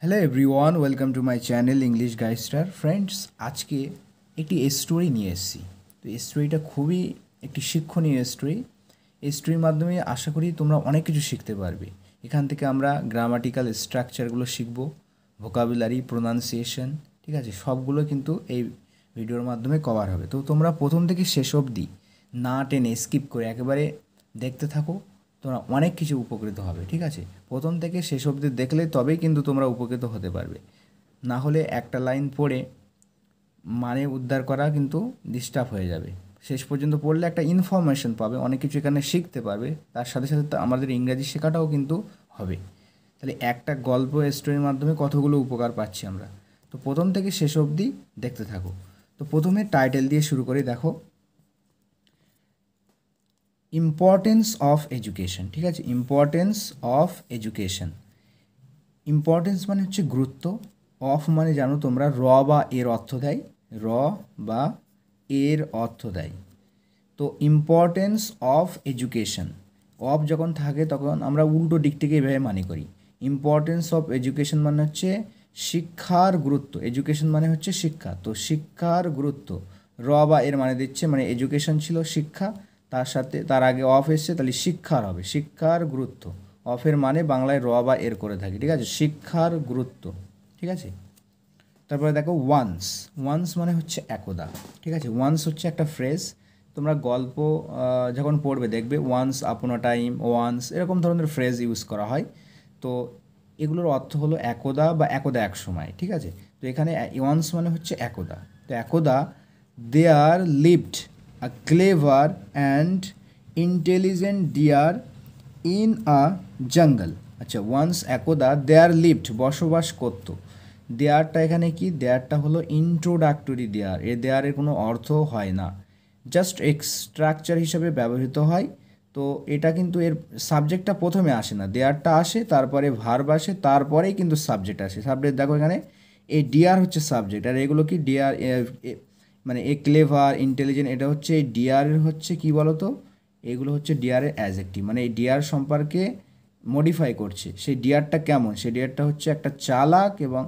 Hello everyone, welcome to my channel English Guyster. Friends, আজকে একটি story নিয়ে এসেছি। তো এই স্টোরিটা খুবই একটি শিক্ষণীয় স্টোরি। এই স্টোরির মাধ্যমে আশা করি তোমরা অনেক কিছু শিখতে পারবে। এখান থেকে আমরা গ্রামাটিক্যাল স্ট্রাকচারগুলো শিখব, ভোকাবুলারি, প্রোনাউন্সিয়েশন, ঠিক আছে, সবগুলো কিন্তু এই ভিডিওর মাধ্যমে কভার হবে। তো তোমরা প্রথম থেকে শেষ অবধি না টেনে স্কিপ করে একেবারে দেখতে থাকো, তোমরা অনেক কিছু উপকৃত হবে। ঠিক আছে, প্রথম থেকে শেষ অবধি দেখলে তবেই কিন্তু তোমরা উপকৃত হতে পারবে। না হলে একটা লাইন পড়ে মানে উদ্ধার করা কিন্তু ডিস্টার্ব হয়ে যাবে। শেষ পর্যন্ত পড়লে একটা ইনফরমেশন পাবে, অনেক কিছু এখানে শিখতে পারবে, তার সাথে সাথে আমাদের ইংরাজি শেখাটাও কিন্তু হবে। তাহলে একটা গল্প স্টোরির মাধ্যমে কতগুলো উপকার পাচ্ছি আমরা। তো প্রথম থেকে শেষ অবধি দেখতে থাকো। তো প্রথমে টাইটেল দিয়ে শুরু করি। দেখো, ইম্পর্টেন্স অফ এডুকেশন। ঠিক আছে, ইম্পর্টেন্স অফ এডুকেশন। ইম্পর্টেন্স মানে হচ্ছে গুরুত্ব, অফ মানে জানো তোমরা র বা এর অর্থ দেয়, র বা এর অর্থ দেয়। তো ইম্পর্টেন্স অফ এডুকেশন, অফ যখন থাকে তখন আমরা উল্টো দিক থেকে এভাবে মানে করি। ইম্পর্টেন্স অফ এডুকেশন মানে হচ্ছে শিক্ষার গুরুত্ব, এডুকেশন মানে হচ্ছে শিক্ষা, তো শিক্ষার গুরুত্ব। র বা এর মানে দিচ্ছে, মানে এডুকেশন ছিল শিক্ষা, তার সাথে তার আগে অফ এসছে, তাহলে শিক্ষার হবে, শিক্ষার গুরুত্ব। অফের মানে বাংলায় র বা এর করে থাকি, ঠিক আছে, শিক্ষার গুরুত্ব। ঠিক আছে, তারপরে দেখো ওয়ান্স। ওয়ান্স মানে হচ্ছে একদা। ঠিক আছে, ওয়ান্স হচ্ছে একটা ফ্রেজ, তোমরা গল্প যখন পড়বে দেখবে ওয়ান্স আপন আ টাইম, ওয়ান্স, এরকম ধরনের ফ্রেজ ইউজ করা হয়। তো এগুলোর অর্থ হলো একদা বা একদা এক সময়। ঠিক আছে, তো এখানে ওয়ান্স মানে হচ্ছে একদা। তো একদা there lived a clever and intelligent deer in a jungle. আচ্ছা, ওয়ান্স একদা দেয়ার লিভড বসবাস করতো। দেয়ারটা এখানে কি, দেয়ারটা হলো ইন্ট্রোডাক্টরি দেয়ার, এ দেয়ারের কোনো অর্থ হয় না, জাস্ট স্ট্রাকচার হিসেবে ব্যবহৃত হয়। তো এটা কিন্তু এর সাবজেক্টটা প্রথমে আসে না, দেয়ারটা আসে, তারপরে ভার্ব আসে, তারপরেই কিন্তু সাবজেক্ট আসে। সাবজেক্ট দেখো এখানে এই ডিয়ার হচ্ছে সাবজেক্ট, আর এগুলো কি ডিয়ার, মানে এ ক্লেভার ইন্টেলিজেন্ট, এটা হচ্ছে এই ডিয়ারের হচ্ছে কি বলতো, এগুলো হচ্ছে ডিয়ারের অ্যাজেক্টিভ, মানে এই ডিয়ার সম্পর্কে মডিফাই করছে। সেই ডিয়ারটা কেমন, সেই ডিয়ারটা হচ্ছে একটা চালাক এবং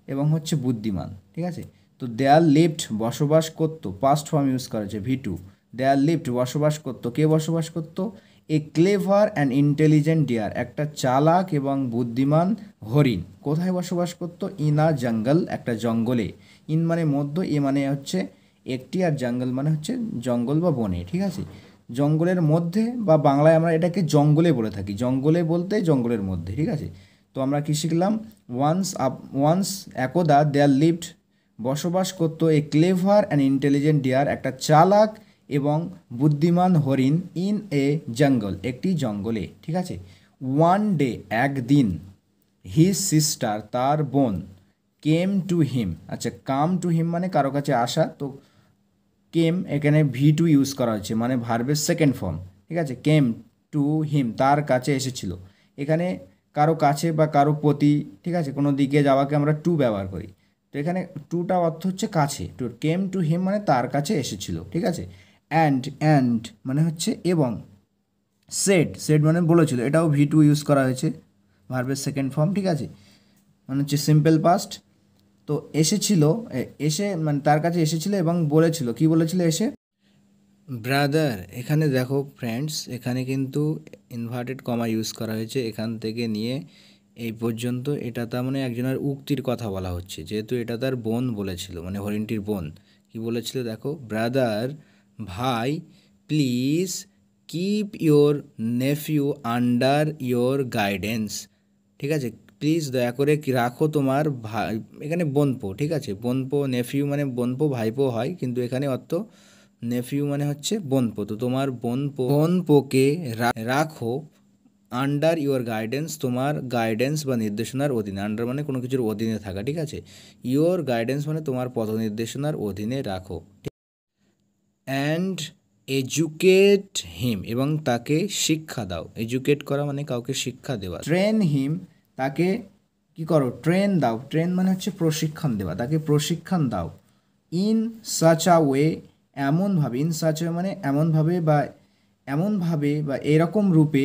এবং হচ্ছে বুদ্ধিমান। ঠিক আছে, তো দেয়ার লিভড বসবাস করতো, পাস্ট ফর্ম ইউজ করেছে ভি2। দেয়ার লিভড বসবাস করতো, কে বসবাস করতো, a clever and intelligent deer, একটা চালাক এবং বুদ্ধিমান হরিণ। কোথায় বসবাস করতো, ইন আ জঙ্গল, একটা জঙ্গলে। ইন মানে মধ্য, এ মানে হচ্ছে একটি, আর জঙ্গল মানে হচ্ছে জঙ্গল বা বনে। ঠিক আছে, জঙ্গলের মধ্যে, বা বাংলায় আমরা এটাকে জঙ্গলে বলে থাকি, জঙ্গলে বলতে জঙ্গলের মধ্যে। ঠিক আছে, তো আমরা কী শিখলাম, ওয়ান্স একদা দেয়ার লিভড বসবাস করতো a clever and intelligent deer, একটা চালাক এবং বুদ্ধিমান হরিণ, ইন এ জঙ্গল, একটি জঙ্গলে। ঠিক আছে, ওয়ান ডে একদিন, হিজ সিস্টার তার বোন, কেম টু হিম। আচ্ছা, কাম টু হিম মানে কারো কাছে আসা, তো কেম এখানে ভি2 ইউজ করা হচ্ছে, মানে ভার্বের সেকেন্ড ফর্ম। ঠিক আছে, কেম টু হিম তার কাছে এসেছিল। এখানে কারো কাছে বা কারো প্রতি, ঠিক আছে, কোনো দিকে যাওয়াকে আমরা টু ব্যবহার করি। তো এখানে টুটা অর্থ হচ্ছে কাছে, টু কেম টু হিম মানে তার কাছে এসেছিল। ঠিক আছে, অ্যান্ড মানে হচ্ছে এবং, সেড মানে বলেছিল, এটাও ভি2 ইউজ করা হয়েছে, ভার্বের সেকেন্ড ফর্ম। ঠিক আছে, মানে হচ্ছে সিম্পল পাস্ট। তো এসেছিল, এসে মানে তার কাছে এসেছিল এবং বলেছিল, কি বলেছিল, এসে ব্রাদার। এখানে দেখো ফ্রেন্ডস, এখানে কিন্তু ইনভার্টেড কমা ইউজ করা হয়েছে, এখান থেকে নিয়ে এই পর্যন্ত। এটা তার মানে একজনের উক্তির কথা বলা হচ্ছে, যেহেতু এটা তার বোন বলেছিল, মানে হরিণটির বোন কি বলেছিল, দেখো, ব্রাদার, ভাই, please keep your nephew under your guidance. ঠিক আছে, প্লিজ দয়া করে কি রাখো তোমার ভাই, এখানে বোনপো। ঠিক আছে, বোনপো, নেফিউ মানে বোনপো, ভাইপো হয়, কিন্তু এখানে অর্থ নেফিউ মানে হচ্ছে বোনপো। তো তোমার বোনপোকে রাখো আন্ডার ইউর গাইডেন্স, তোমার গাইডেন্স বা নির্দেশনার অধীনে। আন্ডার মানে কোনো কিছুর অধীনে থাকা। ঠিক আছে, ইউর গাইডেন্স মানে তোমার পথ নির্দেশনার অধীনে রাখো। অ্যান্ড এডুকেট হিম, এবং তাকে শিক্ষা দাও। এডুকেট করা মানে কাউকে শিক্ষা দেওয়া। ট্রেন হিম, তাকে কি করো, ট্রেন দাও। ট্রেন মানে হচ্ছে প্রশিক্ষণ দেওয়া, তাকে প্রশিক্ষণ দাও। ইন সাচ আ ওয়ে, এমনভাবে, ইন সাচ ওয়ে মানে এমনভাবে বা এরকম রূপে,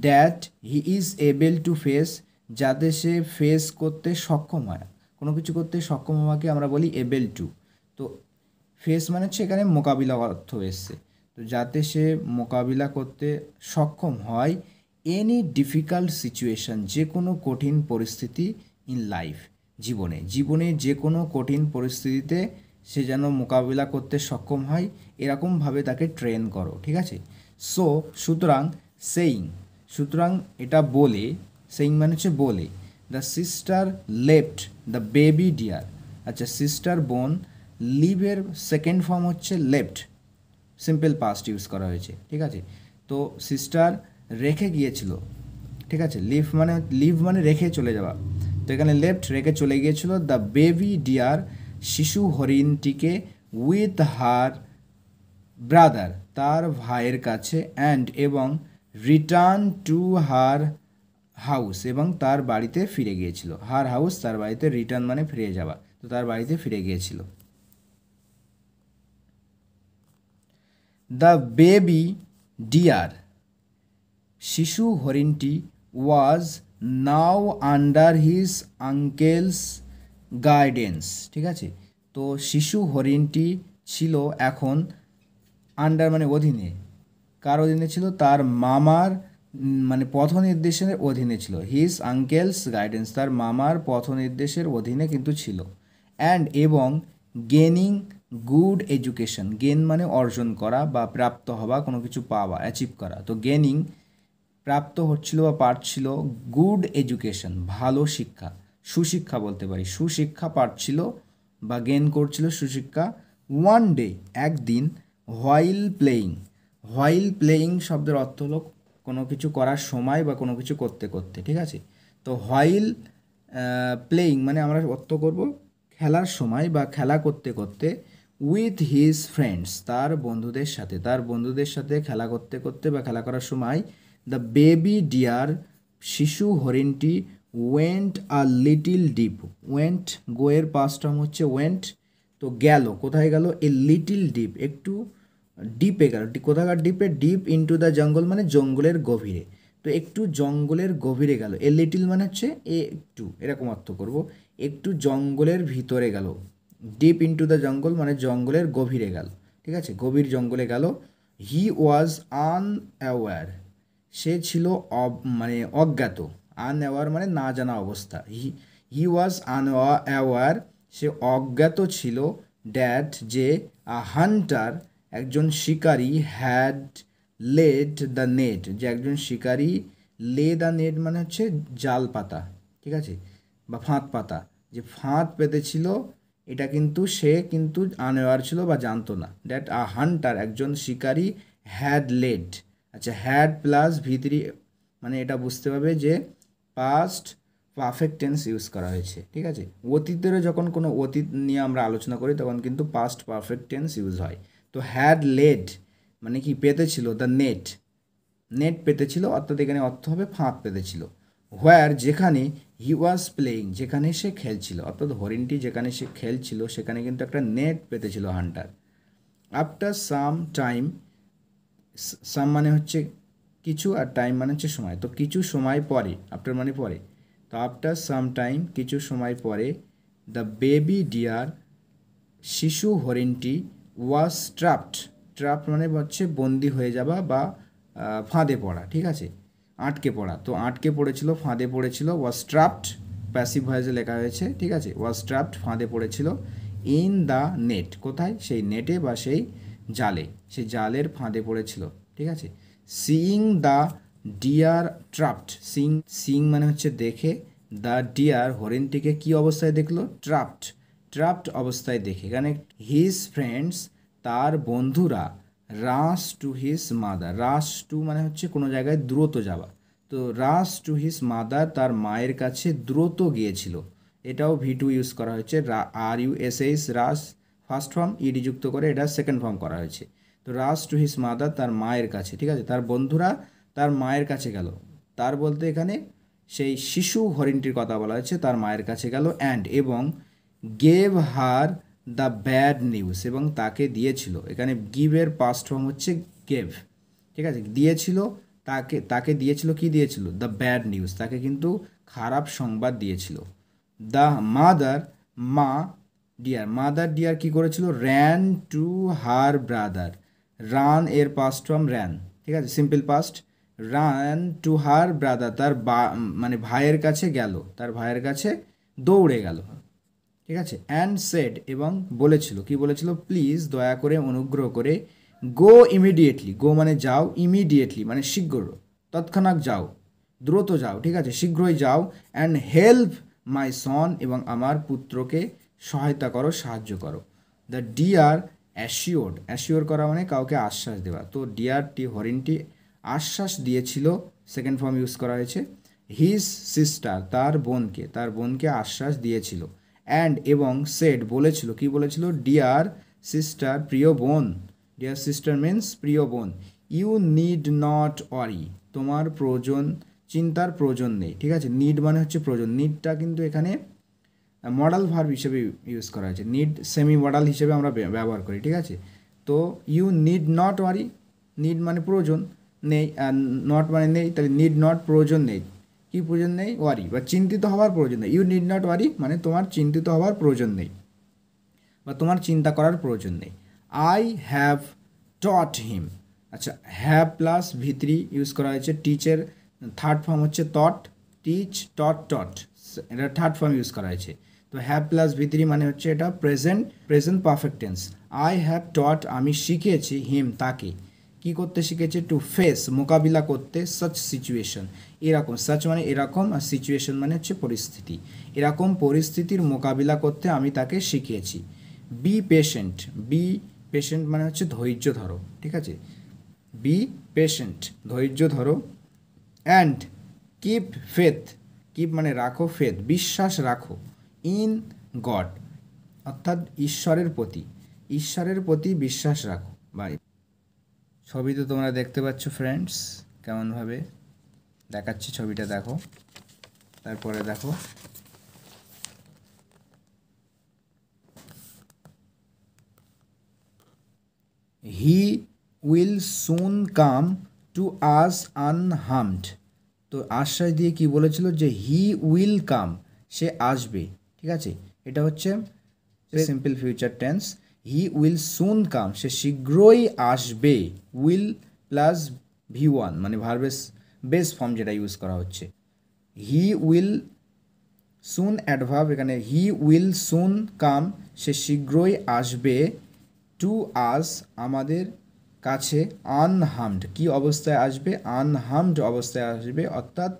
that he is able to face, যাতে সে ফেস করতে সক্ষম হয়, কোনো কিছু করতে সক্ষম হওয়াকে আমরা বলি এবেল টু। তো ফেস মানে হচ্ছে এখানে মোকাবিলা অর্থ এসছে, তো যাতে সে মোকাবিলা করতে সক্ষম হয় এনি ডিফিকাল্ট সিচুয়েশান, যে কোনো কঠিন পরিস্থিতি ইন লাইফ, জীবনে যে কোনো কঠিন পরিস্থিতিতে সে যেন মোকাবিলা করতে সক্ষম হয়, এরকমভাবে তাকে ট্রেন করো, ঠিক আছে। সো সুতরাং এটা বলে, সেইং মানে হচ্ছে বলে, the sister left the baby deer. আচ্ছা, সিস্টার বোন, লিভের সেকেন্ড ফর্ম হচ্ছে লেফট, সিম্পল পাস্ট ইউজ করা হয়েছে, ঠিক আছে। তো সিস্টার রেখে গিয়েছিল, ঠিক আছে, লিভ মানে রেখে চলে যাওয়া, তো এখানে লেফট রেখে চলে গিয়েছিল দ্য বেবি ডিয়ার শিশু হরিণটিকে উইথ হার ব্রাদার তার ভাইয়ের কাছে, অ্যান্ড এবং রিটার্ন টু হার হাউস এবং তার বাড়িতে ফিরে গিয়েছিল। হার হাউস তার বাড়িতে, রিটার্ন মানে ফিরে যাওয়া, তো তার বাড়িতে ফিরে গিয়েছিল। দ্য বেবি ডিয়ার শিশু হরিণটি was now under his uncle's guidance, ঠিক আছে। তো শিশু হরিণটি ছিল এখন আন্ডার মানে অধীনে, কার অধীনে ছিল? তার মামার মানে পথ নির্দেশের অধীনে ছিল। হিজ আঙ্কেলস গাইডেন্স, তার মামার পথ নির্দেশের অধীনে কিন্তু ছিল। অ্যান্ড এবং গেনিং গুড এডুকেশন, গেন মানে অর্জন করা বা প্রাপ্ত হওয়া, কোনো কিছু পাওয়া, অ্যাচিভ করা। তো গেনিং প্রাপ্ত হচ্ছিল বা পাচ্ছিল গুড এডুকেশন, ভালো শিক্ষা, সুশিক্ষা বলতে পারি, সুশিক্ষা পাচ্ছিল বা গেন করছিল সুশিক্ষা। ওয়ান ডে একদিন, হোয়াইল প্লেয়িং শব্দের অর্থ হলো কোনো কিছু করার সময় বা কোনো কিছু করতে করতে, ঠিক আছে। তো হোয়াইল প্লেয়িং মানে আমরা অর্থ করব খেলার সময় বা খেলা করতে করতে, উইথ হিজ ফ্রেন্ডস তার বন্ধুদের সাথে খেলা করতে করতে বা খেলা করার সময়, দ্য বেবি ডিয়ার শিশু হরিণটি went a little deep, went গোয়ের পাস্ট ফর্ম হচ্ছে ওয়েন্ট, তো গেল, কোথায় গেল? এ লিটিল ডিপ, একটু ডিপে গেল, কোথাকার ডিপে? ডিপ ইনটু দ্য জঙ্গল মানে জঙ্গলের গভীরে, তো একটু জঙ্গলের গভীরে গেল। এ লিটিল মানে হচ্ছে একটু, এরকম অর্থ করব, একটু জঙ্গলের ভিতরে গেল। ডিপ ইনটু দ্য জঙ্গল মানে জঙ্গলের গভীরে গেল, ঠিক আছে, গভীর জঙ্গলে গেল। হি ওয়াজ আনঅ্যাওয়ার, সে ছিল মানে অজ্ঞাত, আনঅ্যাওয়ার মানে না জানা অবস্থা। হি ওয়াজ আনঅ্যাওয়ার, সে অজ্ঞাত ছিল, ড্যাট যে হান্টার একজন শিকারী, হ্যাড লেড দ্য নেট, যে একজন শিকারী, লে দ্য নেট মানে হচ্ছে জাল পাতা, ঠিক আছে, বা ফাঁদ পাতা, যে ফাঁদ পেতেছিল, এটা কিন্তু সে কিন্তু আনঅ্যাওয়ার ছিল বা জানতো না। দ্যাট হান্টার একজন শিকারী, হ্যাড লেড, আচ্ছা হ্যাড প্লাস ভি3 মানে এটা বুঝতে পারবে যে পাস্ট পারফেক্ট টেন্স ইউজ করা হয়েছে, ঠিক আছে। অতীতেরও যখন কোনো অতীত নিয়ে আমরা আলোচনা করি তখন কিন্তু পাস্ট পারফেক্ট টেন্স ইউজ হয়। তো হ্যাড লেড মানে কি? পেতেছিল, দ্য নেট পেতেছিল, অর্থাৎ এখানে অর্থ হবে ফাঁদ পেতেছিল। হোয়ার যেখানে, হি ওয়াজ প্লেয়িং যেখানে সে খেলছিল, অর্থাৎ হরিণটি যেখানে সে খেলছিল সেখানে কিন্তু একটা নেট পেতেছিল hunter. After some time, some মানে হচ্ছে কিছু আর টাইম মানে হচ্ছে সময়, তো কিছু সময় পরে, আফটার মানে পরে, তো আফটার সাম টাইম কিছু সময় পরে, দ্য বেবি ডিয়ার শিশু হরিণটি ওয়াজ ট্রাপড মানে হচ্ছে বন্দি হয়ে যাওয়া বা ফাঁদে পড়া, ঠিক আছে, আটকে পড়া, তো আটকে পড়েছিল, ফাঁদে পড়েছিল। ওয়াজ ট্রাপড প্যাসিভ ভয়েসে লেখা হয়েছে, ঠিক আছে, ওয়াজ ট্রাপড ফাঁদে পড়েছিল, ইন দ্য নেট কোথায়? সেই নেটে বা সেই জালে, সেই জালের ফাঁদে পড়েছিল, ঠিক আছে। Seeing the deer trapped, seeing মানে হচ্ছে দেখে, দ্য ডিয়ার হরিণটিকে কি অবস্থায় দেখলো? ট্রাপড অবস্থায় দেখে। এখানে হিজ ফ্রেন্ডস তার বন্ধুরা, rush to his mother, rush to মানে হচ্ছে কোনো জায়গায় দ্রুত যাওয়া, তো রাশ টু হিজ মাদার তার মায়ের কাছে দ্রুত গিয়েছিল, এটাও ভি2 ইউজ করা হয়েছে, RUSH রাশ ফার্স্ট ফর্ম, ইডি যুক্ত করে এটা সেকেন্ড ফর্ম করা হয়েছে। তো রাশ টু হিজ মাদার তার মায়ের কাছে, ঠিক আছে, তার বন্ধুরা তার মায়ের কাছে গেল, তার বলতে এখানে সেই শিশু হরিণটির কথা বলা হয়েছে, তার মায়ের কাছে গেল, অ্যান্ড এবং gave her the bad news এবং তাকে দিয়েছিল, এখানে গিভের পাস্ট ফর্ম হচ্ছে গেভ, ঠিক আছে, দিয়েছিল তাকে তাকে দিয়েছিল, কি দিয়েছিল? দ্য ব্যাড নিউজ, তাকে কিন্তু খারাপ সংবাদ দিয়েছিল। দ্য মাদার, মাদার ডিয়ার কী করেছিল? Ran to her brother. Run এর পাস্ট ফর্ম র্যান, ঠিক আছে, simple past. Run to her brother, তার মানে ভাইয়ের কাছে গেল, তার ভাইয়ের কাছে দৌড়ে গেল, ঠিক আছে। অ্যান্ড সেড, এবং বলেছিল, কি বলেছিল? প্লিজ, দয়া করে, অনুগ্রহ করে, গো ইমিডিয়েটলি, গো মানে যাও, ইমিডিয়েটলি মানে শীঘ্র, তৎক্ষণাৎ যাও, দ্রুত যাও, ঠিক আছে, শীঘ্রই যাও। অ্যান্ড হেল্প মাই সন, এবং আমার পুত্রকে সহায়তা করো, সাহায্য করো। দ্য ডিয়ার অ্যাসিওর্ড, অ্যাসিওর করা মানে কাউকে আশ্বাস দেওয়া, তো ডিয়ারটি, হরিণটি আশ্বাস দিয়েছিল, সেকেন্ড ফর্ম ইউজ করা হয়েছে। হিজ সিস্টার, তার বোনকে আশ্বাস দিয়েছিল। অ্যান্ড, এবং সেড, বলেছিল, কি বলেছিল? ডিয়ার সিস্টার, প্রিয় বোন, ডিয়ার সিস্টার মিন্স প্রিয় বোন, ইউ নিড নট ওয়ারি, তোমার চিন্তার প্রয়োজন নেই, ঠিক আছে। নিড মানে হচ্ছে প্রয়োজন, নিডটা কিন্তু এখানে মডাল ভার্ব হিসেবে ইউজ করা হয়েছে, নিড সেমি মডাল হিসেবে আমরা ব্যবহার করি, ঠিক আছে। তো you need not worry, need মানে প্রয়োজন নেই, আর নট মানে নেই, তাহলে নিড নট প্রয়োজন নেই, কি প্রয়োজন নেই? ওয়ারি বা চিন্তিত হওয়ার প্রয়োজন নেই। ইউ নিড নট ওয়ারি মানে তোমার চিন্তিত হওয়ার প্রয়োজন নেই বা তোমার চিন্তা করার প্রয়োজন নেই। আই হ্যাভ টট হিম, আচ্ছা, হ্যাভ প্লাস ভিত্রি ইউজ করা হয়েছে। টিচের থার্ড ফর্ম হচ্ছে টট, টিচ, টট, এটা থার্ড ফর্ম ইউজ করা হয়েছে। তো হ্যাভ প্লাস ভিত্রি মানে হচ্ছে এটা present perfect tense. I have taught, আমি শিখেছি, হিম, তাকে, কি করতে শিখেছে? টু ফেস, মোকাবিলা করতে, সাচ সিচুয়েশন, এরকম, সাচ মানে এরকম, আর সিচুয়েশন মানে হচ্ছে পরিস্থিতি, এরকম পরিস্থিতির মোকাবিলা করতে আমি তাকে শিখিয়েছি। বি পেশেন্ট মানে হচ্ছে ধৈর্য ধরো, ঠিক আছে, বি পেশেন্ট, ধৈর্য ধরো। অ্যান্ড কিপ ফেথ, কিপ মানে রাখো, ফেথ বিশ্বাস রাখো, ইন গড অর্থাৎ ঈশ্বরের প্রতি বিশ্বাস রাখো। বাই, ছবি তো তোমরা দেখতে পাচ্ছ ফ্রেন্ডস, কেমনভাবে দেখাচ্ছি ছবিটা, দেখো, তারপরে দেখো, হি will soon come to us আনহার্মড, তো আশ্বাস দিয়ে কি বলেছিল? যে হি উইল কাম, সে আসবে, ঠিক আছে, এটা হচ্ছে simple future tense. He will soon come, সে শীঘ্রই আসবে, উইল প্লাস V1 মানে ভার্বের বেস ফর্ম যেটা ইউজ করা হচ্ছে। হি উইল সুন অ্যাডভার্ব, এখানে হি উইল সুন কাম, সে শীঘ্রই আসবে, টু আস, আমাদের কাছে, আনহার্মড, কি অবস্থায় আসবে? আনহার্মড অবস্থায় আসবে, অর্থাৎ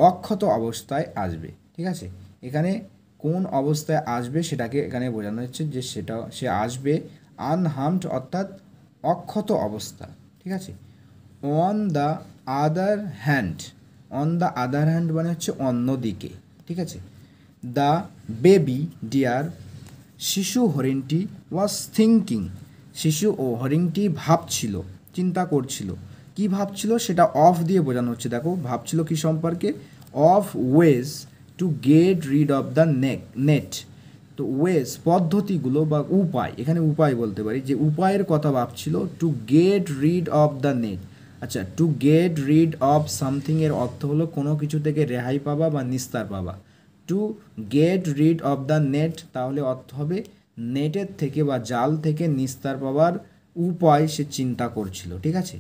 অক্ষত অবস্থায় আসবে, ঠিক আছে। এখানে কোন অবস্থায় আসবে সেটাকে এখানে বোঝানো হচ্ছে, যে সে আসবে আনহার্মড অর্থাৎ অক্ষত অবস্থা, ঠিক আছে। অন দ্য আদার হ্যান্ড মানে হচ্ছে অন্যদিকে, ঠিক আছে। দ্য বেবি ডিয়ার, শিশু হরিণটি, ওয়াজ থিঙ্কিং, শিশু ও হরিণটি ভাবছিল, চিন্তা করছিল, কি ভাবছিল? সেটা অফ দিয়ে বোঝানো হচ্ছে, দেখো ভাবছিল কি সম্পর্কে? Of ways to get rid of the net, তো ওয়েজ পদ্ধতিগুলো বা উপায়, এখানে উপায় বলতে পারি, যে উপায়ের কথা ভাবছিল, to get rid of the net. আচ্ছা, to get rid of something এর অর্থ হলো কোনো কিছু থেকে রেহাই পাবা বা নিস্তার পাবা। Two get rid of the net, তাহলে অর্থ হবে নেটের থেকে বা জাল থেকে নিস্তার পাওয়ার উপায় সে চিন্তা করছিল, ঠিক আছে।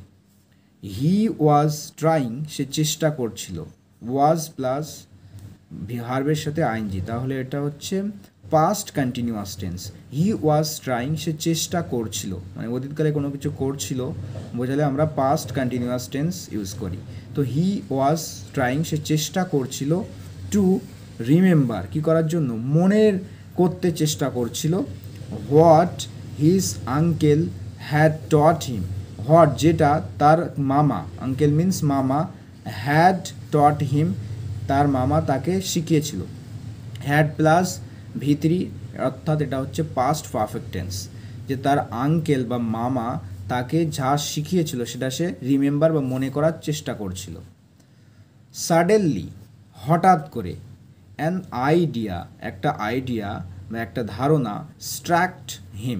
হি ওয়াজ ট্রাইং, সে চেষ্টা করছিল, ওয়াজ প্লাস ভার্বের সাথে আইএনজি, তাহলে এটা হচ্ছে past continuous tense. He was trying, সে চেষ্টা করছিল, মানে অতীতকালে কোনো কিছু করছিল বোঝালে আমরা পাস্ট কন্টিনিউয়াস টেন্স ইউজ করি। তো হি ওয়াজ ট্রাইং, সে চেষ্টা করছিল, টু রিমেম্বার, কি করার জন্য? মনের করতে চেষ্টা করছিল, what his uncle had taught him, what যেটা তার মামা, আঙ্কেল মিন্স মামা, হ্যাড টট হিম তার মামা তাকে শিখিয়েছিল। হ্যাড প্লাস ভিতরি অর্থাৎ এটা হচ্ছে পাস্ট পারফেক্ট টেন্স, যে তার আঙ্কেল বা মামা তাকে যা শিখিয়েছিল সেটা সে রিমেম্বার বা মনে করার চেষ্টা করছিল। সাডেনলি হঠাৎ করে, অ্যান আইডিয়া একটা আইডিয়া বা একটা ধারণা, স্ট্রাকড হিম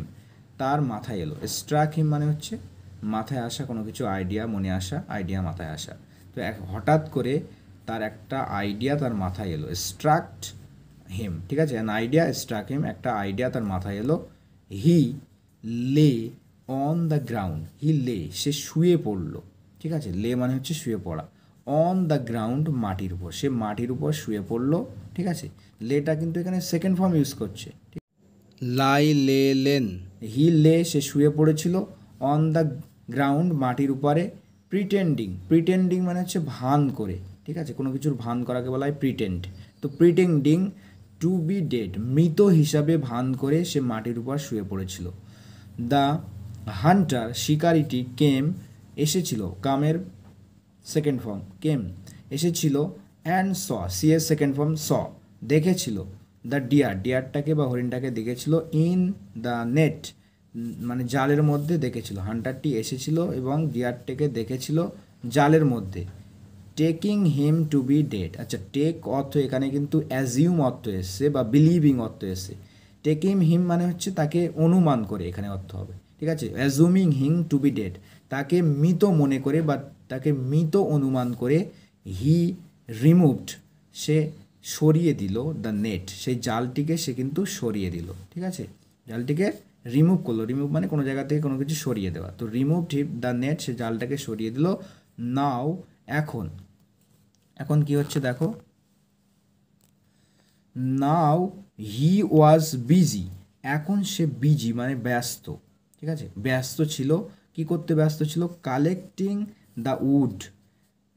তার মাথায় এলো। স্ট্রাক হিম মানে হচ্ছে মাথায় আসা কোনো কিছু আইডিয়া, মনে আসা, আইডিয়া মাথায় আসা। তো হঠাৎ করে তার একটা আইডিয়া তার মাথায় এলো, স্ট্রাকড হিম, ঠিক আছে, অ্যান আইডিয়া স্ট্রাক হিম, একটা আইডিয়া তার মাথায় এলো। হি লে অন দ্য গ্রাউন্ড, হি লে, সে শুয়ে পড়লো, ঠিক আছে, লে মানে হচ্ছে শুয়ে পড়া, অন দ্য গ্রাউন্ড, মাটির উপর, সে মাটির উপর শুয়ে পড়লো, ঠিক আছে। লেটা কিন্তু এখানে সেকেন্ড ফর্ম ইউজ করছে। লাই লে লেন, হি লে, সে শুয়ে পড়েছিল, অন দ্য গ্রাউন্ড, মাটির উপরে, প্রিটেন্ডিং, প্রিটেন্ডিং মানে হচ্ছে ভান করে, ঠিক আছে, কোনো কিছুর ভান করাকে বলা হয় প্রিটেন্ড। তো প্রিটেন্ডিং টু বি ডেড, মৃত হিসাবে ভান করে সে মাটির উপর শুয়ে পড়েছিল। দ্য হান্টার, শিকারিটি, কেম, এসেছিল, কামের সেকেন্ড ফর্ম কেম, এসেছিল, অ্যান্ড স, সি এর সেকেন্ড ফর্ম স, দেখেছিল, দ্য ডিয়ার, ডিয়ারটাকে বা হরিণটাকে দেখেছিল, ইন দ্য নেট মানে জালের মধ্যে দেখেছিল, হান্টারটি এসেছিল এবং ডিয়ারটাকে দেখেছিল জালের মধ্যে। Taking him to be dead, আচ্ছা টেক অর্থ এখানে কিন্তু অ্যাজিউম অর্থ এসছে বা বিলিভিং অর্থ এসছে। টেকিং হিম মানে হচ্ছে তাকে অনুমান করে, এখানে অর্থ হবে, ঠিক আছে, অ্যাজুমিং হিম টু বি ডেড, তাকে মৃত মনে করে বা তাকে মৃত অনুমান করে, হি রিমুভড, সে সরিয়ে দিল, দ্য নেট, সেই জালটিকে সে কিন্তু সরিয়ে দিল, ঠিক আছে, জালটিকে রিমুভ করলো, রিমুভ মানে কোনো জায়গা থেকে কোনো কিছু সরিয়ে দেওয়া, তো রিমুভ দ্য নেট, সে জালটাকে সরিয়ে দিল। নাও, এখন, এখন কি হচ্ছে দেখো, নাও হি ওয়াজ বিজি, এখন সে বিজি মানে ব্যস্ত, ঠিক আছে, ব্যস্ত ছিল, কি করতে ব্যস্ত ছিল, কালেক্টিং দ্য উড,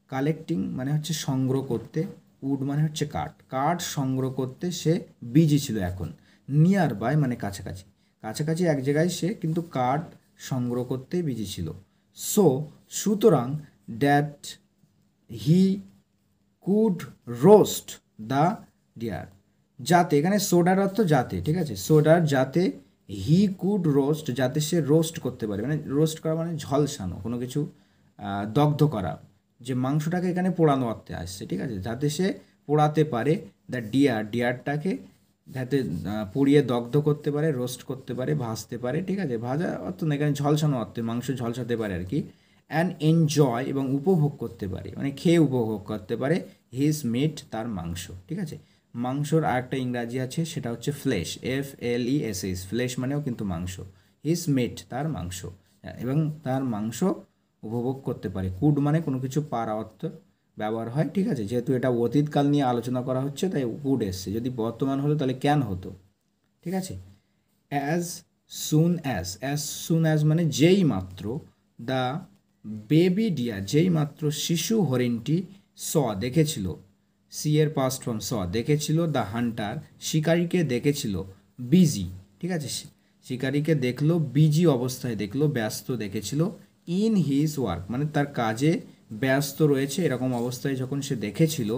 কালেক্টিং মানে হচ্ছে সংগ্রহ করতে, উড মানে হচ্ছে কাঠ, কাঠ সংগ্রহ করতে সে বিজি ছিল এখন। নিয়ার বাই মানে কাছাকাছি, কাছাকাছি এক জায়গায় সে কিন্তু কাঠ সংগ্রহ করতে বিজি ছিল। সো, সুতরাং, that he could roast the deer, যাতে, এখানে সোডার অর্থ যাতে, ঠিক আছে, সোডার যাতে, হি কুড রোস্ট, যাতে সে রোস্ট করতে পারে, মানে রোস্ট করা মানে ঝলসানো, কোনো কিছু দগ্ধ করা, যে মাংসটাকে এখানে পোড়ানো অর্থে আসছে, ঠিক আছে, যাতে সে পোড়াতে পারে, দ্য ডিয়ার, ডিয়ারটাকে যাতে পুড়িয়ে দগ্ধ করতে পারে, রোস্ট করতে পারে, ভাজতে পারে, ঠিক আছে, ভাজা অর্থ না, এখানে ঝলসানো অর্থে মাংস ঝলসাতে পারে আর কি। অ্যান্ড এনজয়, এবং উপভোগ করতে পারে, মানে খেয়ে উপভোগ করতে পারে, হিজ মিট, তার মাংস, ঠিক আছে। মাংসর আরেকটা ইংরাজি আছে, সেটা হচ্ছে ফ্লেশ, FLESH, ফ্লেশ মানেও কিন্তু মাংস, হিজ মিট, তার মাংস, এবং তার মাংস উপভোগ করতে পারে। কুড মানে কোনো কিছু পারা অর্থ ব্যবহার হয়, ঠিক আছে, যেহেতু এটা অতীতকাল নিয়ে আলোচনা করা হচ্ছে তাই কুড এসছে, যদি বর্তমান হতো তাহলে ক্যান হতো, ঠিক আছে। অ্যাজ সুন অ্যাজ মানে যেই মাত্র, দ্য বেবি ডিয়ার, যেই মাত্র শিশু হরিণটি, স দেখেছিল, সি এর পাস্ট ফর্ম স, দেখেছিল, দ্য হান্টার, শিকারীকে দেখেছিল, বিজি, ঠিক আছে, শিকারীকে দেখলো, বিজি অবস্থায় দেখলো, ব্যস্ত দেখেছিল, ইন হিজ ওয়ার্ক মানে তার কাজে ব্যস্ত রয়েছে, এরকম অবস্থায় যখন সে দেখেছিল,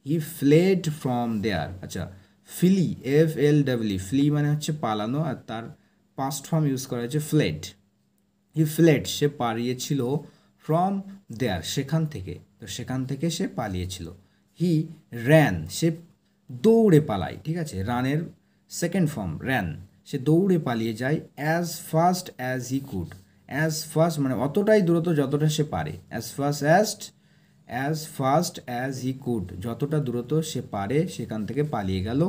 হি ফ্লেড ফ্রম দেয়ার, আচ্ছা ফ্লি, FLW, ফ্লি মানে হচ্ছে পালানো, আর তার পাস্ট ফর্ম ইউজ করা হয়েছে ফ্লেড, হি ফ্লেড, সে পালিয়েছিল, ফ্রম দেয়ার, সেখান থেকে, তো সেখান থেকে সে পালিয়েছিল। হি র্যান, সে দৌড়ে পালায়, ঠিক আছে, রানের সেকেন্ড ফর্ম র্যান, সে দৌড়ে পালিয়ে যায়, as fast as he could, as fast মানে অতটাই দ্রুত যতটা সে পারে, as fast as he could, যতটা দ্রুত সে পারে সেখান থেকে পালিয়ে গেল।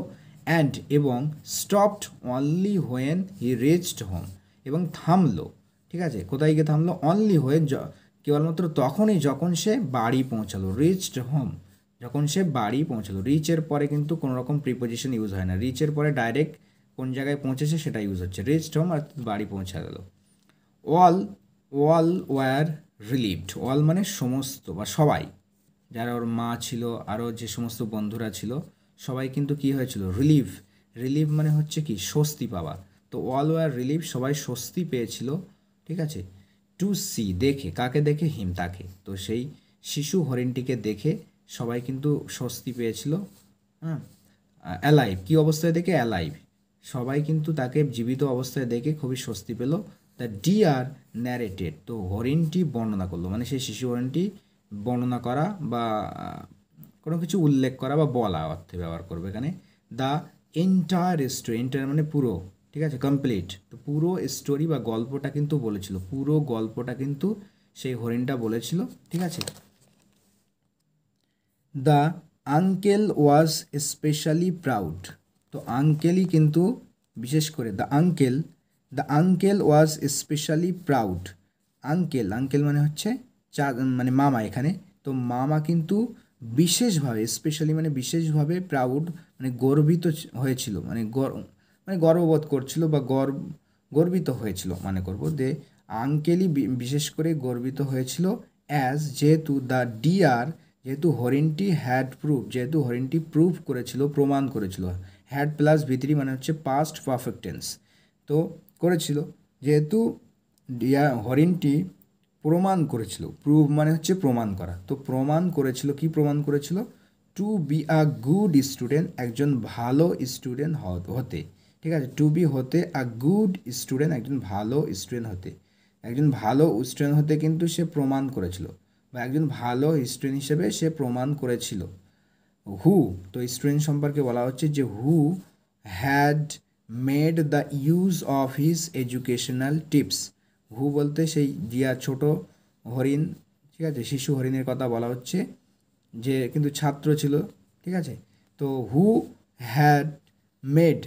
অ্যান্ড, এবং, stopped only when he reached home, এবং থামলো, ঠিক আছে, কোথায় গিয়ে থামলো, অনলি হোয়েন, কেবলমাত্র তখনই যখন সে বাড়ি পৌঁছালো, রিচড হোম, যখন সে বাড়ি পৌঁছালো, রিচের পরে কিন্তু কোনো রকম প্রিপোজিশন ইউজ হয় না, রিচের পরে ডাইরেক্ট কোন জায়গায় পৌঁছেছে সেটা ইউজ হচ্ছে, রিচড হোম, আর বাড়ি পৌঁছা গেল। অল ওয়ার রিলিভড, অল মানে সমস্ত বা সবাই, যারা ওর মা ছিল, আরও যে সমস্ত বন্ধুরা ছিল, সবাই কিন্তু কি হয়েছিল, রিলিভ মানে হচ্ছে কি স্বস্তি পাওয়া, তো অল ওয়ার রিলিভ, সবাই স্বস্তি পেয়েছিল, ঠিক আছে। টু সি দেখে, কাকে দেখে, হিম তাকে, তো সেই শিশু হরিণটিকে দেখে সবাই কিন্তু স্বস্তি পেয়েছিল, হ্যাঁ। অ্যালাইভ, কী অবস্থায় দেখে, অ্যালাইভ, সবাই কিন্তু তাকে জীবিত অবস্থায় দেখে খুবই স্বস্তি পেল। দ্য ডিয়ার ন্যারেটেড, তো হরিণটি বর্ণনা করলো, মানে সেই শিশু হরিণটি বর্ণনা করা বা কোনো কিছু উল্লেখ করা বা বলা অর্থে ব্যবহার করবে এখানে। দ্য এন্টায়ার স্টোরি, এন্টায়ার মানে পুরো, ঠিক আছে, কমপ্লিট। তো পুরো স্টোরি বা গল্পটা কিন্তু বলেছিল, পুরো গল্পটা কিন্তু সেই হরিণটা বলেছিল, ঠিক আছে। The uncle was specially proud. তো আঙ্কেলই কিন্তু বিশেষ করে the uncle was specially proud. Uncle মানে হচ্ছে মানে মামা এখানে। তো মামা কিন্তু বিশেষভাবে, স্পেশালি মানে বিশেষভাবে, প্রাউড মানে গর্বিত হয়েছিল, মানে গর্ববোধ করছিল বা গর্বিত হয়েছিল, মানে করবো যে আঙ্কেলই বিশেষ করে গর্বিত হয়েছিল, অ্যাজ যেহেতু দ্য ডিয়ার, যেহেতু হরিণটি প্রুভ করেছিল, প্রমাণ করেছিল। হ্যাড প্লাস ভিতরি মানে হচ্ছে পাস্ট পারফেক্ট টেন্স। তো করেছিল যেহেতু হরিণটি প্রমাণ করেছিল, প্রুভ মানে হচ্ছে প্রমাণ করা। তো প্রমাণ করেছিল, কি প্রমাণ করেছিল? To be a good student, একজন ভালো স্টুডেন্ট হতে, ঠিক আছে। টু বি হতে, আ গুড স্টুডেন্ট একজন ভালো স্টুডেন্ট হতে, একজন ভালো স্টুডেন্ট হতে কিন্তু সে প্রমাণ করেছিল, বা একজন ভালো স্টুডেন্ট হিসেবে সে প্রমাণ করেছিল। হু, তো স্টুডেন্ট সম্পর্কে বলা হচ্ছে যে who had made the use of his educational tips. Who বলতে সেই জিয়া ছোট হরিণ, ঠিক আছে, শিশু হরিণের কথা বলা হচ্ছে, যে কিন্তু ছাত্র ছিল, ঠিক আছে। তো হু had made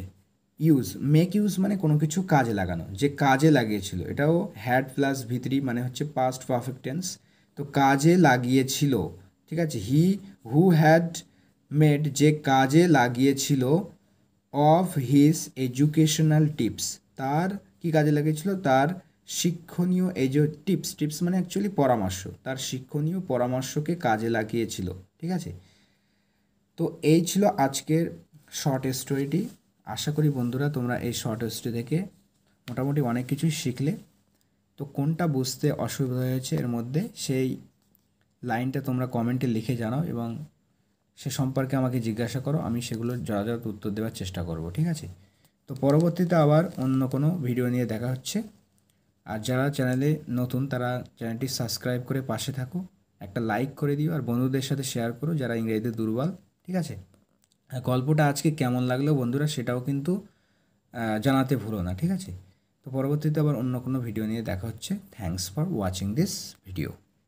use, make use মানে কোনো কিছু কাজে লাগানো, যে কাজে লাগিয়েছিল, এটাও হ্যাড প্লাস ভিতরি মানে হচ্ছে পাস্ট পারফেক্ট টেন্স। তো কাজে লাগিয়েছিল, ঠিক আছে। হু হ্যাড মেড, যে কাজে লাগিয়েছিল, অফ হিজ এডুকেশনাল টিপস, তার কি কাজে লাগিয়েছিল? তার শিক্ষণীয়, এই যে টিপস মানে অ্যাকচুয়ালি পরামর্শ, তার শিক্ষণীয় পরামর্শকে কাজে লাগিয়েছিল, ঠিক আছে। তো এই ছিল আজকের শর্ট স্টোরিটি। আশা করি বন্ধুরা তোমরা এই শর্ট স্টোরি থেকে মোটামুটি অনেক কিছুই শিখলে। তো কোনটা বুঝতে অসুবিধা হয়েছে এর মধ্যে, সেই লাইনটা তোমরা কমেন্টে লিখে জানাও এবং সে সম্পর্কে আমাকে জিজ্ঞাসা করো, আমি সেগুলোর যথাযথ উত্তর দেওয়ার চেষ্টা করব, ঠিক আছে। তো পরবর্তীতে আবার অন্য কোনো ভিডিও নিয়ে দেখা হচ্ছে। আর যারা চ্যানেলে নতুন তারা চ্যানেলটি সাবস্ক্রাইব করে পাশে থাকো, একটা লাইক করে দিও, আর বন্ধুদের সাথে শেয়ার করো যারা ইংরেজিতে দুর্বল, ঠিক আছে। আর গল্পটা আজকে কেমন লাগলো বন্ধুরা সেটাও কিন্তু জানাতে ভুলো না, ঠিক আছে। তো পরবর্তীতে আবার অন্য কোনো ভিডিও নিয়ে দেখা হচ্ছে। Thanks for watching this video.